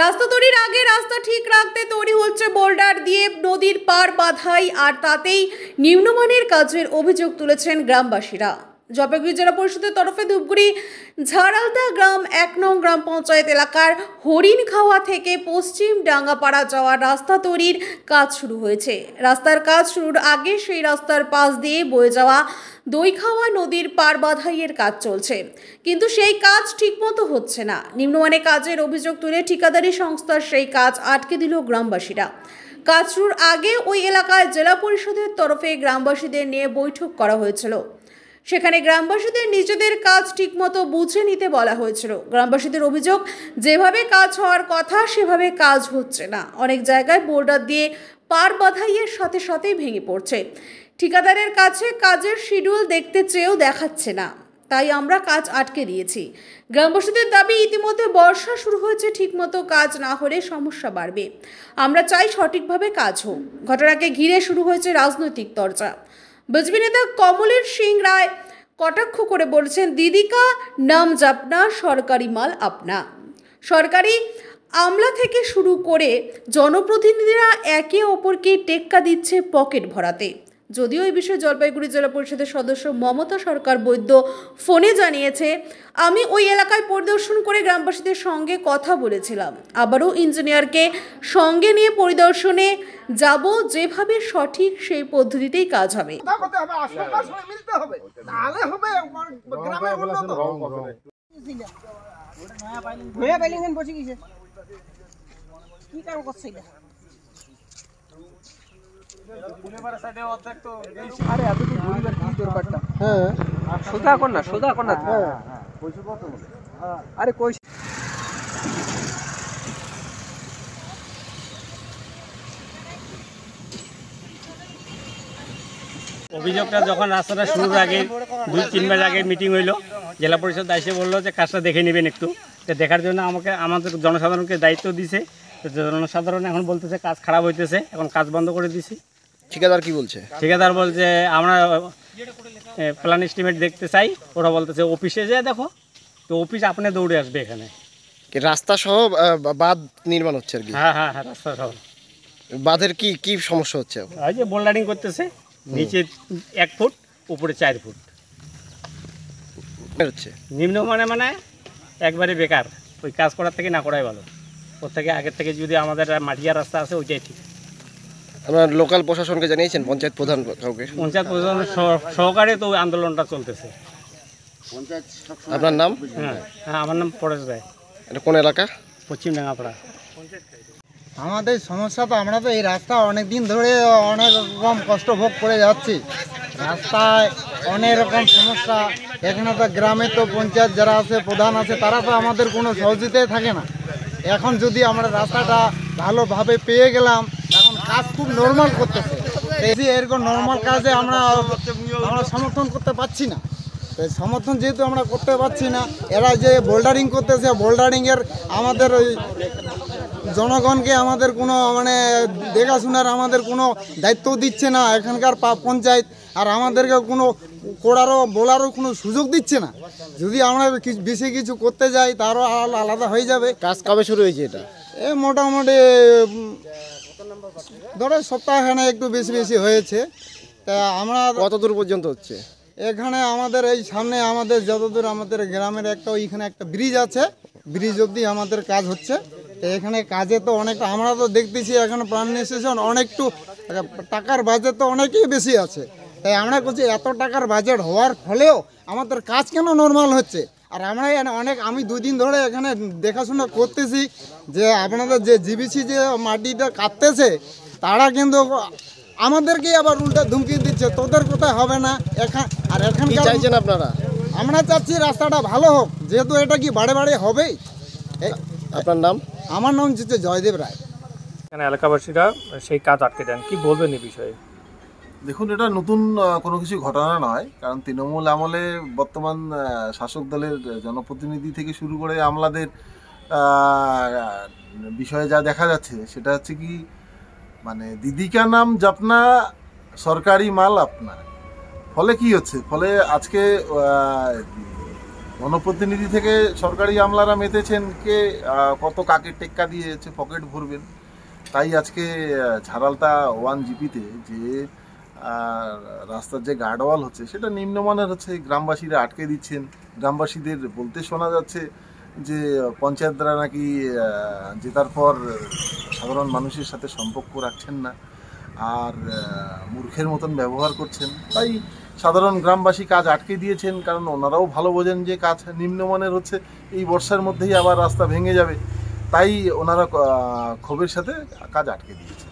রাস্তা তৈরির আগে রাস্তা ঠিক রাখতে তৈরি হচ্ছে বোল্ডার দিয়ে নদীর পার বাঁধাই, আর তাতেই নিম্নমানের কাজের অভিযোগ তুলেছেন গ্রামবাসীরা। জলপাইগুড়ি জেলা পরিষদের তরফে ধূপগুড়ি ঝাড়ালদা গ্রাম ১ নং গ্রাম পঞ্চায়েত এলাকার হরিণখাওয়া থেকে পশ্চিম ডাঙ্গাপাড়া যাওয়ার রাস্তা তৈরির কাজ শুরু হয়েছে। রাস্তার কাজ শুরুর আগে সেই রাস্তার পাশ দিয়ে বয়ে যাওয়া দইখাওয়া নদীর পার বাঁধাইয়ের কাজ চলছে, কিন্তু সেই কাজ ঠিকমতো হচ্ছে না। নিম্নমানের কাজের অভিযোগ তুলে ঠিকাদারি সংস্থার সেই কাজ আটকে দিল গ্রামবাসীরা। কাজ শুরুর আগে ওই এলাকায় জেলা পরিষদের তরফে গ্রামবাসীদের নিয়ে বৈঠক করা হয়েছিল। সেখানে গ্রামবাসীদের নিজেদের কাজ ঠিকমতো বুঝে নিতে বলা হয়েছিল। গ্রামবাসীদের অভিযোগ, যেভাবে কাজ হওয়ার কথা সেভাবে কাজ হচ্ছে না। অনেক জায়গায় বোল্ডার দিয়ে পার বাঁধাইয়ের সাথে সাথেই ভেঙে পড়ছে। ঠিকাদারের কাছে কাজের শিডিউল দেখতে চেয়েও দেখাচ্ছে না, তাই আমরা কাজ আটকে দিয়েছি। গ্রামবাসীদের দাবি, ইতিমধ্যে বর্ষা শুরু হয়েছে, ঠিকমতো কাজ না হলে সমস্যা বাড়বে। আমরা চাই সঠিকভাবে কাজ হোক। ঘটনাকে ঘিরে শুরু হয়েছে রাজনৈতিক চর্চা। বিজেপি নেতা কমলের সিং রায় কটাক্ষ করে বলেছেন, দিদি কা নাম জপনা, সরকারি মাল আপনা। সরকারি আমলা থেকে শুরু করে জনপ্রতিনিধিরা একে অপরকে টেক্কা দিচ্ছে পকেট ভরাতে। যদিও এই বিষয়ে জলপাইগুড়ি জেলা পরিষদের সদস্য মমতা সরকার বৈদ্য ফোনে জানিয়েছে, আমি ওই এলাকায় পরিদর্শন করে গ্রামবাসীদের সঙ্গে কথা বলেছিলাম। আবারও ইঞ্জিনিয়ারকে সঙ্গে নিয়ে পরিদর্শনে যাব, যেভাবে সঠিক সেই পদ্ধতিতেই কাজ হবে। অভিযোগটা যখন রাস্তাটা শুরুর আগে 2-3 মাস আগে মিটিং হইলো, জেলা পরিষদ এসে বললো যে কাজটা দেখে নেবেন একটু। তো দেখার জন্য আমাদের জনসাধারণকে দায়িত্ব দিছে। তো জনসাধারণ এখন বলতেছে কাজ খারাপ হইতেছে, এখন কাজ বন্ধ করে দিছি। ঠিকাদার কি বলছে? ঠিকাদার বলছে আমরা প্ল্যান এস্টিমেট দেখতে চাই। ওরা বলতেছে অফিসে যেয়ে দেখো। তো অফিস আপনি দৌড়ে আসবে এখানে। রাস্তা সহ বাঁধ নির্মাণ হচ্ছে আর কি? হ্যাঁ হ্যাঁ হ্যাঁ, রাস্তা সহ। বাঁধের কি কি সমস্যা হচ্ছে? ওই যে বোল্ডারিং করতেছে, নিচে 1 ফুট, উপরে 4 ফুট হচ্ছে। নিম্ন মানে একবারে বেকার। ওই কাজ করার থেকে না করাই ভালো। ওর থেকে আগের থেকে যদি আমাদের মাটিয়া রাস্তা আছে ওইটাই ঠিক। আপনার লোকাল প্রশাসনকে জানিয়েছেন? পঞ্চায়েত প্রধান কাউকে? পঞ্চায়েত প্রধান সহকারে তো ওই আন্দোলনটা চলতেছে। আপনার নাম? হ্যাঁ হ্যাঁ, আমার নাম পরেশ রায়। এটা কোন এলাকা? পশ্চিম ডাঙ্গাপাড়া। আমাদের সমস্যা তো, আমরা তো এই রাস্তা অনেক দিন ধরে অনেক রকম কষ্ট ভোগ করে যাচ্ছি। রাস্তায় অনেক রকম সমস্যা। এখানে তো গ্রামে তো পঞ্চায়েত যারা আছে, প্রধান আছে, তারা তো আমাদের কোনো সহযোগিতায় থাকে না। এখন যদি আমরা রাস্তাটা ভালোভাবে পেয়ে গেলাম, এখন কাজ খুব নর্মাল করতেছে। এরকম নর্মাল কাজে আমরা সমর্থন করতে পারছি না। সমর্থন যেহেতু আমরা করতে পারছি না, এরা যে বোল্ডারিং করতেছে, বোল্ডারিংয়ের আমাদের ওই জনগণকে আমাদের কোনো দেখাশোনার আমাদের কোনো দায়িত্ব দিচ্ছে না এখানকার পঞ্চায়েত। আর আমাদেরকে কোনো বলারও কোনো সুযোগ দিচ্ছে না। যদি আমরা বেশি কিছু করতে যাই তারও আলাদা হয়ে যাবে। কাজ কবে শুরু হয়েছে এটা? মোটামুটি ধরো সপ্তাহখানে একটু বেশি হয়েছে। তা আমরা কত দূর পর্যন্ত হচ্ছে? এখানে আমাদের এই সামনে আমাদের যতদূর আমাদের গ্রামের ওইখানে একটা ব্রিজ আছে, ব্রিজ অবধি আমাদের কাজ হচ্ছে। তো এখানে কাজে তো অনেকটা, আমরা তো দেখতেছি এখানে প্ল্যান স্টেশন অনেকটু টাকার বাজেট তো অনেকই বেশি আছে। তাই আমরা বলছি এত টাকার বাজেট হওয়ার ফলেও আমাদের কাজ কেন নর্মাল হচ্ছে? আর আমরা আমি 2 দিন ধরে এখানে দেখাশোনা করতেছি যে আপনাদের যে জিবিসি যে মাটিটা কাটতেছে, তারা কিন্তু আমাদেরকে আবার উল্টা ধুমকি দিচ্ছে, তোদের কোথায় হবে না। আর এখানে চাইছেন আপনারা? আমরা চাচ্ছি রাস্তাটা ভালো হোক, যেহেতু এটা কি বাড়ে হবেই। আপনার নাম? আমার নাম হচ্ছে জয়দেব রায়। এখানে এলাকাবাসীরা সেই কাজ আটকে দেন, কি বলবেন এই বিষয়ে? দেখুন, এটা নতুন কোনো কিছু ঘটনা নয়, কারণ তৃণমূল আমলে বর্তমান শাসক দলের জনপ্রতিনিধি থেকে শুরু করে আমলাদের বিষয়ে যা দেখা যাচ্ছে সেটা হচ্ছে কি, দিদি কা নাম জপনা, সরকারি মাল আপনা। ফলে কি হচ্ছে? ফলে আজকে জনপ্রতিনিধি থেকে সরকারি আমলারা মেতেছেন কে কত কাকে টেক্কা দিয়েছে পকেট ভরবেন। তাই আজকে ঝাড়ালতা 1 জিপিতে যে রাস্তার যে গার্ডওয়াল হচ্ছে সেটা নিম্নমানের হচ্ছে, গ্রামবাসীরা আটকে দিচ্ছেন। গ্রামবাসীদের বলতে শোনা যাচ্ছে যে পঞ্চায়েতরা নাকি জেতার পর সাধারণ মানুষের সাথে সম্পর্ক রাখছেন না আর মূর্খের মতন ব্যবহার করছেন। তাই সাধারণ গ্রামবাসী কাজ আটকে দিয়েছেন, কারণ ওনারাও ভালো বোঝেন যে কাজ নিম্নমানের হচ্ছে, এই বর্ষার মধ্যেই আবার রাস্তা ভেঙে যাবে, তাই ওনারা ক্ষোভের সাথে কাজ আটকে দিয়েছেন।